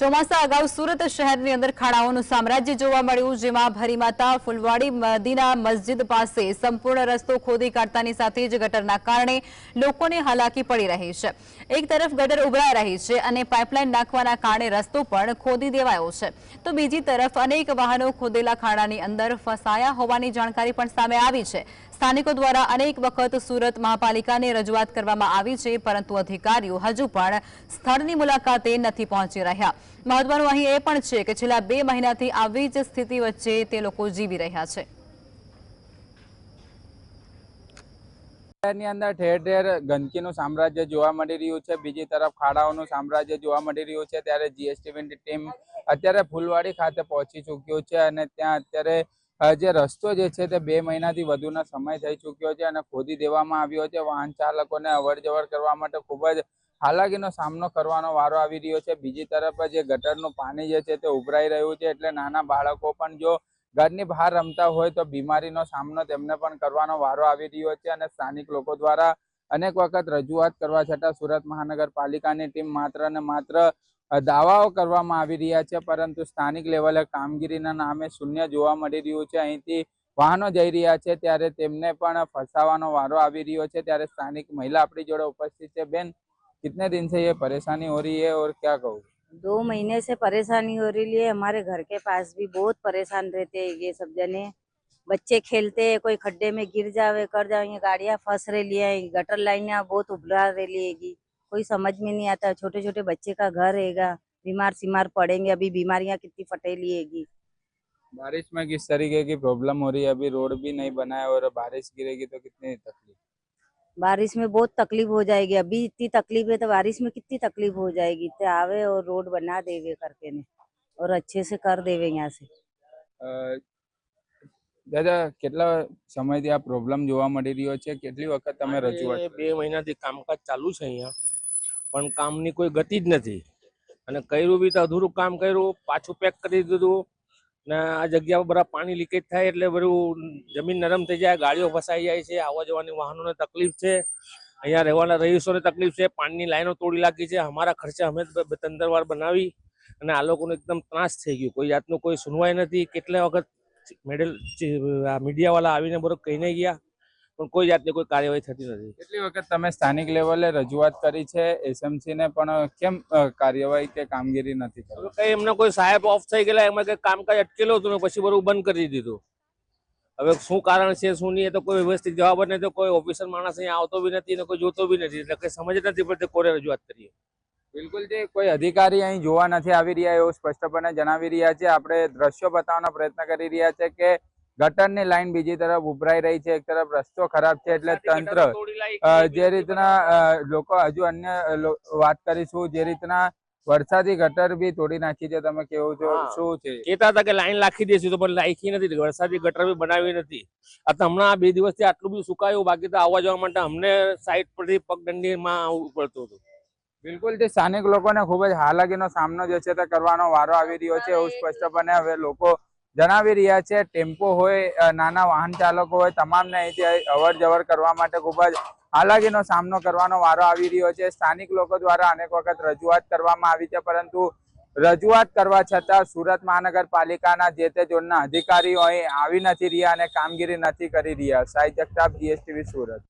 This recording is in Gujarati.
ચોમાસા અગાઉ સુરત શહેરની અંદર ખાડાઓનું સામ્રાજ્ય જોવા મળ્યું, જેમાં ભરીમાતા ફુલવાડી મદીના મસ્જિદ પાસે સંપૂર્ણ રસ્તો ખોદી કાઢતાની સાથે જ ગટરના કારણે લોકોને હાલાકી પડી રહી છે। એક તરફ ગટર ઉભરાઈ રહી છે અને પાઇપલાઇન નાખવાના કારણે રસ્તો પણ ખોદી દેવાયો છે, તો બીજી તરફ અનેક વાહનો ખોદેલા ખાડાની અંદર ફસાયા હોવાની જાણકારી પણ સામે આવી છે। સ્થાનિકો દ્વારા અનેક વખત સુરત મહાપાલિકાને રજૂઆત કરવામાં આવી છે, પરંતુ અધિકારીઓ હજુ પણ સ્થળની મુલાકાતે નથી પહોંચી રહ્યા। મહત્વનું અહીં એ પણ છે કે છેલ્લા 2 મહિનાથી આવી જ સ્થિતિ વચ્ચે તે લોકો જીવી રહ્યા છે। શહેરની અંદર ઠેર ઠેર ગંદકીનું સામ્રાજ્ય જોવા મળી રહ્યું છે, બીજી તરફ ખાડાઓનું સામ્રાજ્ય જોવા મળી રહ્યું છે। ત્યારે જીએસટીવીની ટીમ અત્યારે ફુલવાડી ખાતે પહોંચી ચૂક્યો છે અને ત્યાં અત્યારે જે રસ્તો જે છે તે 2 મહિનાથી વધુનો સમય થઈ ચૂક્યો છે અને ખોદી દેવામાં આવ્યો છે। વાહન ચાલકોને અવર જવર કરવા માટે ખૂબ જ હાલાકીનો સામનો કરવાનો વારો આવી રહ્યો છે। બીજી તરફ જે ગટરનું પાણી જે છે તે ઉભરાઈ રહ્યું છે, એટલે નાના બાળકો પણ જો ઘરની બહાર રમતા હોય તો બીમારીનો સામનો તેમને પણ કરવાનો વારો આવી રહ્યો છે અને સ્થાનિક લોકો દ્વારા અનેક વખત રજૂઆત કરવા છતાં સુરત મહાનગરપાલિકાની ટીમ માત્ર ને માત્ર દાવાઓ કરવામાં આવી રહ્યા છે, પરંતુ સ્થાનિક લેવલે કામગીરીના નામે શૂન્ય જોવા મળી રહ્યું છે। અહીંથી વાહનો જઈ રહ્યા છે ત્યારે તેમને પણ ફસાવાનો વારો આવી રહ્યો છે। ત્યારે સ્થાનિક મહિલા આપણી જોડે ઉપસ્થિત છે। બેન, कितने दिन से ये परेशानी हो रही है और क्या कहूँ? 2 महीने से परेशानी हो रही है। हमारे घर के पास भी बहुत परेशान रहते हैं ये सब जने। बच्चे खेलते हैं, कोई खड्डे में गिर जावे कर जाएंगे, गाड़ियाँ फंस रही है, गटर लाइनें बहुत उभरा रही है, कोई समझ में नहीं आता। छोटे छोटे बच्चे का घर रहेगा, बीमार सीमार पड़ेंगे, अभी बीमारियाँ कितनी फटेली हैगी। बारिश में किस तरीके की प्रॉब्लम हो रही है? अभी रोड भी नहीं बना है और बारिश गिरेगी तो कितनी तकलीफ? बारिश में बहुत तकलीफ हो जाएगी। अभी इतनी तकलीफ है तो बारिश में कितनी तकलीफ हो जाएगी। तो आवे और रोड बना देवे करके ने और अच्छे से कर देवे यहाँ से। દાદા, કેટલા સમયથી આ પ્રોબ્લેમ જોવા મળી રહ્યો છે? કેટલી વખત તમે રજૂઆત? 2 મહિનાથી કામકાજ ચાલુ છે અહીંયા, પણ કામની કોઈ ગતિ જ નથી અને કર્યું બી તો અધૂરું કામ કર્યું, પાછું પેક કરી દીધું ને આ જગ્યા પર બધા પાણી લીકેજ થાય એટલે બધું જમીન નરમ થઈ જાય, ગાડીઓ ફસાઈ જાય છે, આવવા જવાની વાહનોને તકલીફ છે, અહીંયા રહેવાના રહીશોને તકલીફ છે, પાણીની લાઈનો તોડી લાગી છે। અમારા ખર્ચે અમે 2-3 વાર બનાવી અને આ લોકોને એકદમ ત્રાસ થઈ ગયું, કોઈ જાતનું કોઈ સુનવાઈ નથી। કેટલા વખત મીડિયાવાળા આવીને બરોબર કહીને ગયા, પણ કોઈ જાતની કોઈ કાર્યવાહી થતી નથી। કેટલી વખત તમે સ્થાનિક લેવલે રજૂઆત કરી છે એસએમસી ને, પણ કેમ કાર્યવાહી કે કામગીરી નથી કરી? કઈ એમને કોઈ સાહેબ ઓફ થઈ ગયેલા, એમાં કઈ કામકાજ અટકેલું હતું ને પછી બરોબર બંધ કરી દીધું। હવે શું કારણ છે શું નહીં એ તો કોઈ વ્યવસ્થિત જવાબ જ નથી। કોઈ ઓફિસર માણસ અહીંયા આવતો બી નથી ને કોઈ જોતો બી નથી, એટલે કઈ સમજ જ નથી પડતી કોને રજૂઆત કરીએ। બિલકુલ, જે કોઈ અધિકારી અહીં જોવા નથી આવી રહ્યા એવું સ્પષ્ટપણે જણાવી રહ્યા છે। આપણે દ્રશ્યો બતાવવાનો પ્રયત્ન કરી રહ્યા છે કે ગટરની લાઈન બીજી તરફ ઉભરાઈ રહી છે, એક તરફ રસ્તો ખરાબ છે, એટલે તંત્ર જે રીતના લોકો હજુ અન્ય વાત કરીશું, જે રીતના વરસાદી ગટર બી તોડી નાખી છે, તમે કેવું છો શું છે? કહેતા હતા કે લાઈન નાખી દેશું તો પણ લાખી નથી, વરસાદી ગટર બી બનાવી નથી। આ તો હમણાં 2 દિવસથી આટલું બધું સુકાયું, બાકી તો આવવા જવા માટે અમને સાઈડ પરથી પગદંડીમાં આવવું પડતું હતું। બિલકુલ, જે સ્થાનિક લોકોને ખૂબ જ હાલાકીનો સામનો જે છે તે કરવાનો વારો આવી રહ્યો છે એવું સ્પષ્ટપણે હવે લોકો જણાવી રહ્યા છે। ટેમ્પો હોય, નાના વાહન ચાલકો હોય, તમામને અહીંથી અવર જવર કરવા માટે ખૂબ જ હાલાકીનો સામનો કરવાનો વારો આવી રહ્યો છે। સ્થાનિક લોકો દ્વારા અનેક વખત રજૂઆત કરવામાં આવી છે, પરંતુ રજૂઆત કરવા છતાં સુરત મહાનગરપાલિકાના જે તે ઝોનના અધિકારીઓ અહીં આવી નથી રહ્યા અને કામગીરી નથી કરી રહ્યા। સાઈ જગતાપ, જીએસટીવી સુરત।